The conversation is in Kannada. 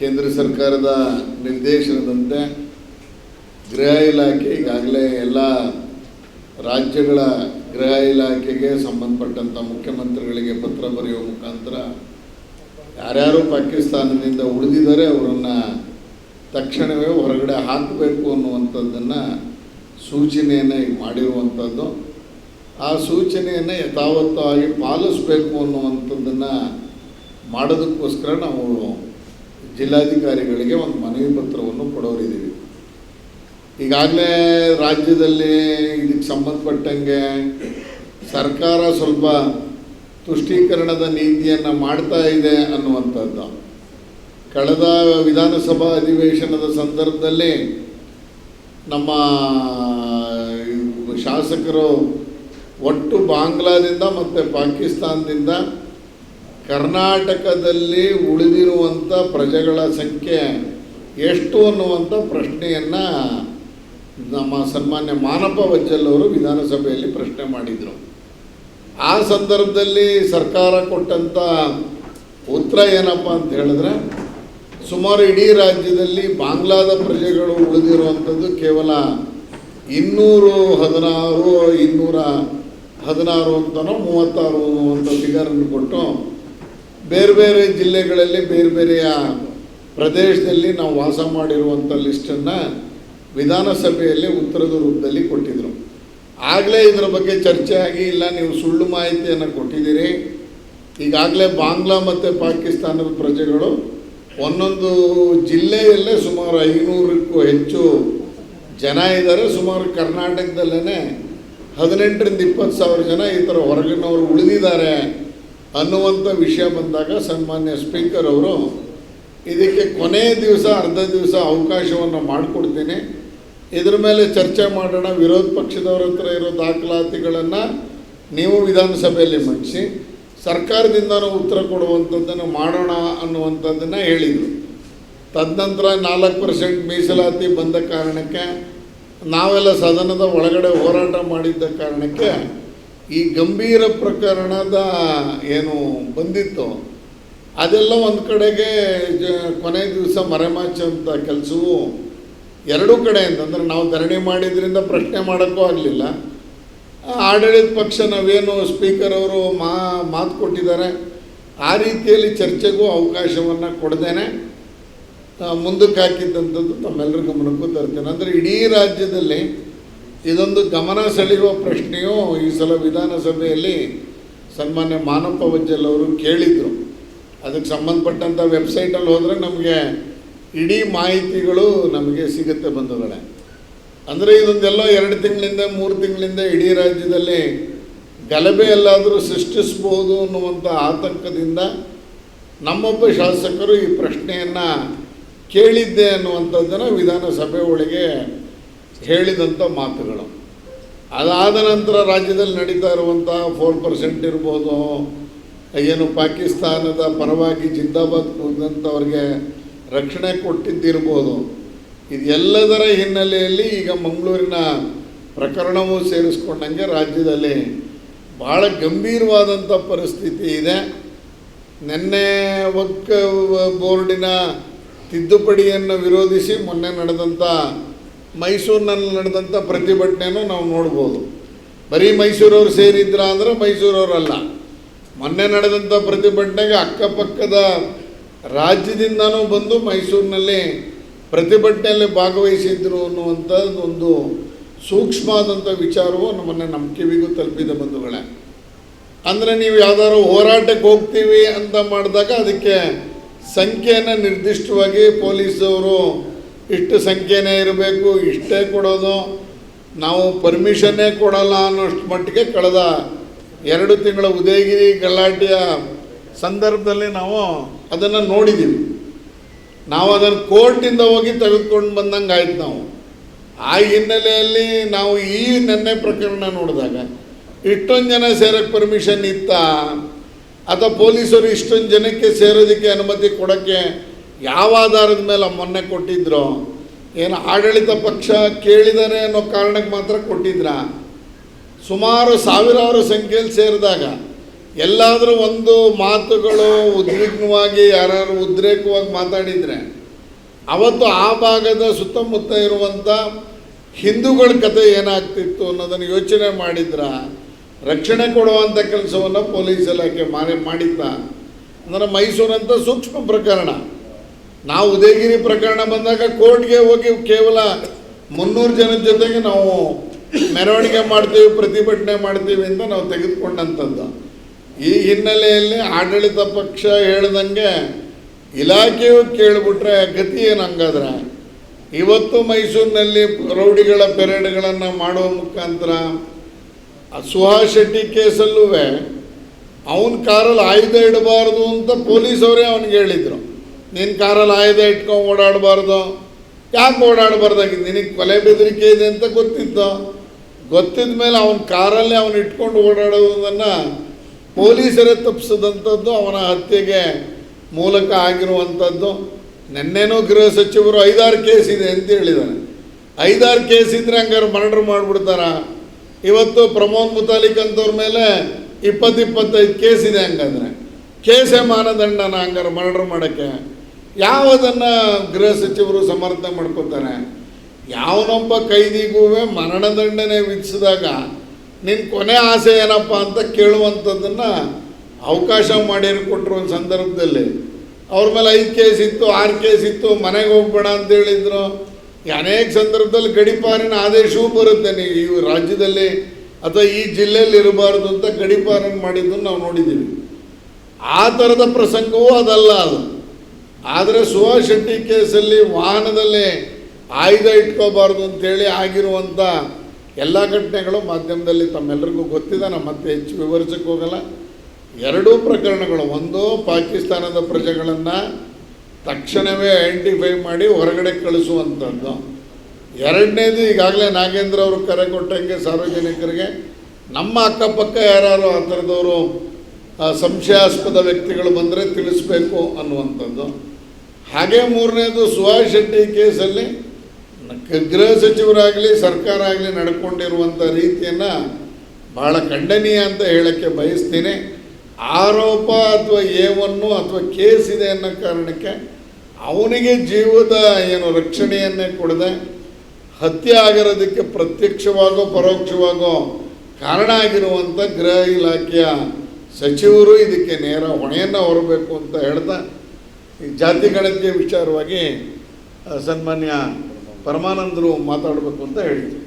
ಕೇಂದ್ರ ಸರ್ಕಾರದ ನಿರ್ದೇಶನದಂತೆ ಗೃಹ ಇಲಾಖೆ ಈಗಾಗಲೇ ಎಲ್ಲ ರಾಜ್ಯಗಳ ಗೃಹ ಇಲಾಖೆಗೆ ಸಂಬಂಧಪಟ್ಟಂಥ ಮುಖ್ಯಮಂತ್ರಿಗಳಿಗೆ ಪತ್ರ ಬರೆಯುವ ಮುಖಾಂತರ ಯಾರ್ಯಾರು ಪಾಕಿಸ್ತಾನದಿಂದ ಉಳಿದಿದ್ದಾರೆ ಅವರನ್ನು ತಕ್ಷಣವೇ ಹೊರಗಡೆ ಹಾಕಬೇಕು ಅನ್ನುವಂಥದ್ದನ್ನು ಸೂಚನೆಯನ್ನು ಈಗ ಮಾಡಿರುವಂಥದ್ದು. ಆ ಸೂಚನೆಯನ್ನು ಯಥಾವತ್ತಾಗಿ ಪಾಲಿಸಬೇಕು ಅನ್ನುವಂಥದ್ದನ್ನು ಮಾಡೋದಕ್ಕೋಸ್ಕರ ನಾವು ಜಿಲ್ಲಾಧಿಕಾರಿಗಳಿಗೆ ಒಂದು ಮನವಿ ಪತ್ರವನ್ನು ಕೊಡೋರಿದ್ದೀವಿ. ಈಗಾಗಲೇ ರಾಜ್ಯದಲ್ಲಿ ಇದಕ್ಕೆ ಸಂಬಂಧಪಟ್ಟಂಗೆ ಸರ್ಕಾರ ಸ್ವಲ್ಪ ತುಷ್ಟೀಕರಣದ ನೀತಿಯನ್ನು ಮಾಡ್ತಾ ಇದೆ ಅನ್ನುವಂಥದ್ದು. ಕಳೆದ ವಿಧಾನಸಭಾ ಅಧಿವೇಶನದ ಸಂದರ್ಭದಲ್ಲಿ ನಮ್ಮ ಶಾಸಕರು ಒಟ್ಟು ಬಾಂಗ್ಲಾದಿಂದ ಮತ್ತು ಪಾಕಿಸ್ತಾನದಿಂದ ಕರ್ನಾಟಕದಲ್ಲಿ ಉಳಿದಿರುವಂಥ ಪ್ರಜೆಗಳ ಸಂಖ್ಯೆ ಎಷ್ಟು ಅನ್ನುವಂಥ ಪ್ರಶ್ನೆಯನ್ನು ನಮ್ಮ ಸನ್ಮಾನ್ಯ ಮಾನಪ್ಪ ವಜ್ಜಲ್ ಅವರು ವಿಧಾನಸಭೆಯಲ್ಲಿ ಪ್ರಶ್ನೆ ಮಾಡಿದರು. ಆ ಸಂದರ್ಭದಲ್ಲಿ ಸರ್ಕಾರ ಕೊಟ್ಟಂಥ ಉತ್ತರ ಏನಪ್ಪ ಅಂತ ಹೇಳಿದ್ರೆ, ಸುಮಾರು ಇಡೀ ರಾಜ್ಯದಲ್ಲಿ ಬಾಂಗ್ಲಾದ ಪ್ರಜೆಗಳು ಉಳಿದಿರುವಂಥದ್ದು ಕೇವಲ 216 ಅಂತನೋ 36 ಅಂತ ಫಿಗರನ್ನು ಕೊಟ್ಟು ಬೇರೆ ಬೇರೆ ಜಿಲ್ಲೆಗಳಲ್ಲಿ ಬೇರೆ ಬೇರೆಯ ಪ್ರದೇಶದಲ್ಲಿ ನಾವು ವಾಸ ಮಾಡಿರುವಂಥ ಲಿಸ್ಟನ್ನು ವಿಧಾನಸಭೆಯಲ್ಲಿ ಉತ್ತರದ ರೂಪದಲ್ಲಿ ಕೊಟ್ಟಿದ್ದರು. ಆಗಲೇ ಇದರ ಬಗ್ಗೆ ಚರ್ಚೆ ಆಗಿ, ಇಲ್ಲ ನೀವು ಸುಳ್ಳು ಮಾಹಿತಿಯನ್ನು ಕೊಟ್ಟಿದ್ದೀರಿ, ಈಗಾಗಲೇ ಬಾಂಗ್ಲಾ ಮತ್ತು ಪಾಕಿಸ್ತಾನದ ಪ್ರಜೆಗಳು ಒಂದೊಂದು ಜಿಲ್ಲೆಯಲ್ಲೇ ಸುಮಾರು 500ಕ್ಕೂ ಹೆಚ್ಚು ಜನ ಇದ್ದಾರೆ. ಸುಮಾರು ಕರ್ನಾಟಕದಲ್ಲೇ 18ರಿಂದ 20 ಸಾವಿರ ಜನ ಈ ಥರ ಹೊರಗಿನವರು ಉಳಿದಿದ್ದಾರೆ ಅನ್ನುವಂಥ ವಿಷಯ ಬಂದಾಗ ಸನ್ಮಾನ್ಯ ಸ್ಪೀಕರ್ ಅವರು ಇದಕ್ಕೆ ಕೊನೆಯ ದಿವಸ ಅರ್ಧ ದಿವಸ ಅವಕಾಶವನ್ನು ಮಾಡಿಕೊಡ್ತೀನಿ, ಇದ್ರ ಮೇಲೆ ಚರ್ಚೆ ಮಾಡೋಣ, ವಿರೋಧ ಪಕ್ಷದವ್ರ ಹತ್ರ ಇರೋ ದಾಖಲಾತಿಗಳನ್ನು ನೀವು ವಿಧಾನಸಭೆಯಲ್ಲಿ ಮಂಡಿಸಿ ಸರ್ಕಾರದಿಂದನೂ ಉತ್ತರ ಕೊಡುವಂಥದ್ದನ್ನು ಮಾಡೋಣ ಅನ್ನುವಂಥದ್ದನ್ನು ಹೇಳಿದರು. ತದನಂತರ 4% ಮೀಸಲಾತಿ ಬಂದ ಕಾರಣಕ್ಕೆ ನಾವೆಲ್ಲ ಸದನದ ಒಳಗಡೆ ಹೋರಾಟ ಮಾಡಿದ್ದ ಕಾರಣಕ್ಕೆ ಈ ಗಂಭೀರ ಪ್ರಕರಣದ ಏನು ಬಂದಿತ್ತು ಅದೆಲ್ಲ ಒಂದು ಕಡೆಗೆ ಕೊನೆಯ ದಿವಸ ಮರೆಮಾಚುವಂಥ ಕೆಲಸವು ಎರಡೂ ಕಡೆಯಿಂದ, ಅಂದರೆ ನಾವು ಧರಣಿ ಮಾಡಿದ್ರಿಂದ ಪ್ರಶ್ನೆ ಮಾಡೋಕ್ಕೂ ಆಗಲಿಲ್ಲ. ಆಡಳಿತ ಪಕ್ಷ ನಾವೇನು ಸ್ಪೀಕರ್ ಅವರು ಮಾತು ಕೊಟ್ಟಿದ್ದಾರೆ ಆ ರೀತಿಯಲ್ಲಿ ಚರ್ಚೆಗೂ ಅವಕಾಶವನ್ನು ಕೊಡದೇನೆ ಮುಂದಕ್ಕೆ ಹಾಕಿದ್ದಂಥದ್ದು ತಮ್ಮೆಲ್ಲರ ಗಮನಕ್ಕೂ ತರ್ತೇನೆ. ಅಂದರೆ ಇಡೀ ರಾಜ್ಯದಲ್ಲಿ ಇದೊಂದು ಗಮನ ಸೆಳೆಯುವ ಪ್ರಶ್ನೆಯು ಈ ಸಲ ವಿಧಾನಸಭೆಯಲ್ಲಿ ಸನ್ಮಾನ್ಯ ಮಾನಪ್ಪ ವಜ್ಜಲ್ ಅವರು ಕೇಳಿದರು. ಅದಕ್ಕೆ ಸಂಬಂಧಪಟ್ಟಂಥ ವೆಬ್ಸೈಟಲ್ಲಿ ಹೋದರೆ ನಮಗೆ ಇಡೀ ಮಾಹಿತಿಗಳು ನಮಗೆ ಸಿಗುತ್ತೆ ಬಂಧುಗಳೇ. ಅಂದರೆ ಇದೊಂದೆಲ್ಲ 2 ತಿಂಗಳಿಂದ 3 ತಿಂಗಳಿಂದ ಇಡೀ ರಾಜ್ಯದಲ್ಲಿ ಗಲಭೆ ಎಲ್ಲಾದರೂ ಸೃಷ್ಟಿಸ್ಬೋದು ಅನ್ನುವಂಥ ಆತಂಕದಿಂದ ನಮ್ಮೊಬ್ಬ ಶಾಸಕರು ಈ ಪ್ರಶ್ನೆಯನ್ನು ಕೇಳಿದ್ದೆ ಅನ್ನುವಂಥದ್ದನ್ನು ವಿಧಾನಸಭೆ ಒಳಗೆ ಹೇಳಿದಂಥ ಮಾತುಗಳು. ಅದಾದ ನಂತರ ರಾಜ್ಯದಲ್ಲಿ ನಡೀತಾ ಇರುವಂಥ 4% ಇರ್ಬೋದು, ಏನು ಪಾಕಿಸ್ತಾನದ ಪರವಾಗಿ ಜಿಂದಾಬಾದ್ ಕೂದಂಥವ್ರಿಗೆ ರಕ್ಷಣೆ ಕೊಟ್ಟಿದ್ದಿರ್ಬೋದು, ಇದೆಲ್ಲದರ ಹಿನ್ನೆಲೆಯಲ್ಲಿ ಈಗ ಮಂಗಳೂರಿನ ಪ್ರಕರಣವೂ ಸೇರಿಸ್ಕೊಂಡಂಗೆ ರಾಜ್ಯದಲ್ಲಿ ಭಾಳ ಗಂಭೀರವಾದಂಥ ಪರಿಸ್ಥಿತಿ ಇದೆ. ನಿನ್ನೆ ವಕ್ಫ್ ಬೋರ್ಡಿನ ತಿದ್ದುಪಡಿಯನ್ನು ವಿರೋಧಿಸಿ ಮೊನ್ನೆ ನಡೆದಂಥ ಮೈಸೂರಿನಲ್ಲಿ ನಡೆದಂಥ ಪ್ರತಿಭಟನೆಯನ್ನು ನಾವು ನೋಡ್ಬೋದು. ಬರೀ ಮೈಸೂರವ್ರು ಸೇರಿದ್ರ ಅಂದರೆ ಮೈಸೂರವರಲ್ಲ, ಮೊನ್ನೆ ನಡೆದಂಥ ಪ್ರತಿಭಟನೆಗೆ ಅಕ್ಕಪಕ್ಕದ ರಾಜ್ಯದಿಂದನೂ ಬಂದು ಮೈಸೂರಿನಲ್ಲಿ ಪ್ರತಿಭಟನೆಯಲ್ಲಿ ಭಾಗವಹಿಸಿದ್ರು ಅನ್ನುವಂಥದ್ದು ಒಂದು ಸೂಕ್ಷ್ಮವಾದಂಥ ವಿಚಾರವು ನಮ್ಮ ಕಿವಿಗೂ ತಲುಪಿದ ಬಂಧುಗಳೇ. ಅಂದರೆ ನೀವು ಯಾವ್ದಾದ್ರು ಹೋರಾಟಕ್ಕೆ ಹೋಗ್ತೀವಿ ಅಂತ ಮಾಡಿದಾಗ ಅದಕ್ಕೆ ಸಂಖ್ಯೆಯನ್ನು ನಿರ್ದಿಷ್ಟವಾಗಿ ಪೊಲೀಸವರು ಇಷ್ಟು ಸಂಖ್ಯೆನೇ ಇರಬೇಕು, ಇಷ್ಟೇ ಕೊಡೋದು, ನಾವು ಪರ್ಮಿಷನ್ನೇ ಕೊಡಲ್ಲ ಅನ್ನೋಷ್ಟು ಮಟ್ಟಿಗೆ ಕಳೆದ 2 ತಿಂಗಳ ಉದಯಗಿರಿ ಗಲಾಟೆಯ ಸಂದರ್ಭದಲ್ಲಿ ನಾವು ಅದನ್ನು ನೋಡಿದ್ದೀವಿ. ನಾವು ಅದನ್ನು ಕೋರ್ಟಿಂದ ಹೋಗಿ ತೆಗೆದುಕೊಂಡು ಬಂದಂಗೆ ಆಯ್ತು. ನಾವು ಆ ಹಿನ್ನೆಲೆಯಲ್ಲಿ ನಾವು ಈ ನೆನ್ನೆ ಪ್ರಕರಣ ನೋಡಿದಾಗ ಇಷ್ಟೊಂದು ಜನ ಸೇರೋಕ್ಕೆ ಪರ್ಮಿಷನ್ ಇತ್ತಾ, ಅಥವಾ ಪೊಲೀಸರು ಇಷ್ಟೊಂದು ಜನಕ್ಕೆ ಸೇರೋದಕ್ಕೆ ಅನುಮತಿ ಕೊಡೋಕ್ಕೆ ಯಾವ ಆಧಾರದ ಮೇಲೆ ಮೊನ್ನೆ ಕೊಟ್ಟಿದ್ರು? ಏನು ಆಡಳಿತ ಪಕ್ಷ ಕೇಳಿದ್ದಾರೆ ಅನ್ನೋ ಕಾರಣಕ್ಕೆ ಮಾತ್ರ ಕೊಟ್ಟಿದ್ರ? ಸುಮಾರು ಸಾವಿರಾರು ಸಂಖ್ಯೆಯಲ್ಲಿ ಸೇರಿದಾಗ ಎಲ್ಲಾದರೂ ಒಂದು ಮಾತುಗಳು ಉದ್ವಿಗ್ನವಾಗಿ ಯಾರು ಉದ್ರೇಕವಾಗಿ ಮಾತಾಡಿದರೆ ಅವತ್ತು ಆ ಭಾಗದ ಸುತ್ತಮುತ್ತ ಇರುವಂಥ ಹಿಂದೂಗಳ ಕತೆ ಏನಾಗ್ತಿತ್ತು ಅನ್ನೋದನ್ನು ಯೋಚನೆ ಮಾಡಿದ್ರ ರಕ್ಷಣೆ ಕೊಡುವಂಥ ಕೆಲಸವನ್ನು ಪೊಲೀಸ್ ಇಲಾಖೆ ಮಾಡಿದ್ದ. ಅಂದರೆ ಮೈಸೂರಂಥ ಸೂಕ್ಷ್ಮ ಪ್ರಕರಣ. ನಾವು ಉದಯಗಿರಿ ಪ್ರಕರಣ ಬಂದಾಗ ಕೋರ್ಟ್ಗೆ ಹೋಗಿ ಕೇವಲ 300 ಜನದ ಜೊತೆಗೆ ನಾವು ಮೆರವಣಿಗೆ ಮಾಡ್ತೀವಿ, ಪ್ರತಿಭಟನೆ ಮಾಡ್ತೀವಿ ಅಂತ ನಾವು ತೆಗೆದುಕೊಂಡಂಥದ್ದು. ಈ ಹಿನ್ನೆಲೆಯಲ್ಲಿ ಆಡಳಿತ ಪಕ್ಷ ಹೇಳ್ದಂಗೆ ಇಲಾಖೆಯು ಕೇಳಿಬಿಟ್ರೆ ಗತಿ ಏನು ಹಂಗಾದ್ರೆ? ಇವತ್ತು ಮೈಸೂರಿನಲ್ಲಿ ರೌಡಿಗಳ ಪೆರೇಡ್ಗಳನ್ನು ಮಾಡುವ ಮುಖಾಂತರ ಸುಹಾಸ್ ಶೆಟ್ಟಿ ಕೇಸಲ್ಲೂ ಅವನ ಕಾರಲ್ಲಿ ಆಯುಧ ಇಡಬಾರ್ದು ಅಂತ ಪೊಲೀಸವರೇ ಅವನಿಗೆ ಹೇಳಿದರು. ನೀನು ಕಾರಲ್ಲಿ ಆಯುಧ ಇಟ್ಕೊಂಡು ಓಡಾಡಬಾರ್ದು. ಯಾಕೆ ಓಡಾಡಬಾರ್ದಾಗಿದ್ದು? ನಿನಗೆ ಕೊಲೆ ಬೆದರಿಕೆ ಇದೆ ಅಂತ ಗೊತ್ತಿದ್ದ ಮೇಲೆ ಅವನ ಕಾರಲ್ಲೇ ಅವನು ಇಟ್ಕೊಂಡು ಓಡಾಡೋದನ್ನು ಪೊಲೀಸರೇ ತಪ್ಪಿಸಿದಂಥದ್ದು, ಅವನ ಹತ್ಯೆಗೆ ಮೂಲಕ ಆಗಿರುವಂಥದ್ದು. ನೆನ್ನೆನೂ ಗೃಹ ಸಚಿವರು 5-6 ಕೇಸ್ ಇದೆ ಅಂತ ಹೇಳಿದ್ದಾರೆ. 5-6 ಕೇಸ್ ಇದ್ದರೆ ಹಂಗಾರೆ ಮರ್ಡರ್ ಮಾಡಿಬಿಡ್ತಾರ. ಇವತ್ತು ಪ್ರಮೋದ್ ಮುತಾಲಿಕ್ ಅಂತವ್ರ ಮೇಲೆ 20-25 ಕೇಸ್ ಇದೆ. ಹಂಗಂದರೆ ಕೇಸೇ ಮಾನದಂಡನ ಹಂಗಾರೆ ಮರ್ಡರ್ ಮಾಡೋಕ್ಕೆ? ಯಾವುದನ್ನು ಗೃಹ ಸಚಿವರು ಸಮರ್ಥನೆ ಮಾಡ್ಕೋತಾರೆ? ಯಾವನೊಬ್ಬ ಕೈದಿಗೂ ಮರಣದಂಡನೆ ವಿಧಿಸಿದಾಗ ನಿನ್ನ ಕೊನೆ ಆಸೆ ಏನಪ್ಪ ಅಂತ ಕೇಳುವಂಥದ್ದನ್ನು ಅವಕಾಶ ಮಾಡಿಕೊಟ್ರು. ಒಂದು ಸಂದರ್ಭದಲ್ಲಿ ಅವ್ರ ಮೇಲೆ 5 ಕೇಸ್ ಇತ್ತು, 6 ಕೇಸ್ ಇತ್ತು, ಮನೆಗೆ ಹೋಗ್ಬೇಡ ಅಂತ ಹೇಳಿದರು. ಅನೇಕ ಸಂದರ್ಭದಲ್ಲಿ ಗಡೀಪಾರಿನ ಆದೇಶವೂ ಬರುತ್ತೆ. ನೀವು ಈ ರಾಜ್ಯದಲ್ಲಿ ಅಥವಾ ಈ ಜಿಲ್ಲೆಯಲ್ಲಿ ಇರಬಾರ್ದು ಅಂತ ಗಡೀಪಾರನ್ನು ಮಾಡಿದ್ದನ್ನು ನಾವು ನೋಡಿದ್ದೀವಿ. ಆ ಥರದ ಪ್ರಸಂಗವೂ ಅದಲ್ಲ ಅದು. ಆದರೆ ಸುಹಾಸ್ ಶೆಟ್ಟಿ ಕೇಸಲ್ಲಿ ವಾಹನದಲ್ಲಿ ಆಯುಧ ಇಟ್ಕೋಬಾರ್ದು ಅಂತೇಳಿ ಆಗಿರುವಂಥ ಎಲ್ಲ ಘಟನೆಗಳು ಮಾಧ್ಯಮದಲ್ಲಿ ತಮ್ಮೆಲ್ಲರಿಗೂ ಗೊತ್ತಿದೆ. ನಾನು ಮತ್ತೆ ಹೆಚ್ಚು ವಿವರಿಸಕ್ಕೆ ಹೋಗಲ್ಲ. 2 ಪ್ರಕರಣಗಳು, ಒಂದು ಪಾಕಿಸ್ತಾನದ ಪ್ರಜೆಗಳನ್ನು ತಕ್ಷಣವೇ ಐಡೆಂಟಿಫೈ ಮಾಡಿ ಹೊರಗಡೆ ಕಳಿಸುವಂಥದ್ದು. 2ನೇದು ಈಗಾಗಲೇ ನಾಗೇಂದ್ರ ಅವರು ಕರೆ ಕೊಟ್ಟಂಗೆ ಸಾರ್ವಜನಿಕರಿಗೆ ನಮ್ಮ ಅಕ್ಕಪಕ್ಕ ಯಾರು ಆ ಥರದವರು ಸಂಶಯಾಸ್ಪದ ವ್ಯಕ್ತಿಗಳು ಬಂದರೆ ತಿಳಿಸ್ಬೇಕು ಅನ್ನುವಂಥದ್ದು. ಹಾಗೆ 3ನೇದು ಸುಹಾಸ್ ಶೆಟ್ಟಿ ಕೇಸಲ್ಲಿ ಗೃಹ ಸಚಿವರಾಗಲಿ ಸರ್ಕಾರ ಆಗಲಿ ನಡ್ಕೊಂಡಿರುವಂಥ ರೀತಿಯನ್ನು ಭಾಳ ಖಂಡನೀಯ ಅಂತ ಹೇಳೋಕ್ಕೆ ಬಯಸ್ತೀನಿ. ಆರೋಪ ಅಥವಾ ಏವನ್ನು ಅಥವಾ ಕೇಸ್ ಇದೆ ಅನ್ನೋ ಕಾರಣಕ್ಕೆ ಅವನಿಗೆ ಜೀವದ ರಕ್ಷಣೆಯನ್ನೇ ಕೊಡದೆ ಹತ್ಯೆ ಆಗಿರೋದಕ್ಕೆ ಪ್ರತ್ಯಕ್ಷವಾಗೋ ಪರೋಕ್ಷವಾಗೋ ಕಾರಣ ಆಗಿರುವಂಥ ಗೃಹ ಇಲಾಖೆಯ ಸಚಿವರು ಇದಕ್ಕೆ ನೇರ ಹೊಣೆಯನ್ನು ಹೊರಬೇಕು ಅಂತ ಹೇಳ್ತಾ ಈ ಜಾತಿ ಗಣತಿಯ ವಿಚಾರವಾಗಿ ಸನ್ಮಾನ್ಯ ಪರಮಾನಂದರು ಮಾತಾಡಬೇಕು ಅಂತ ಹೇಳಿದ್ರು.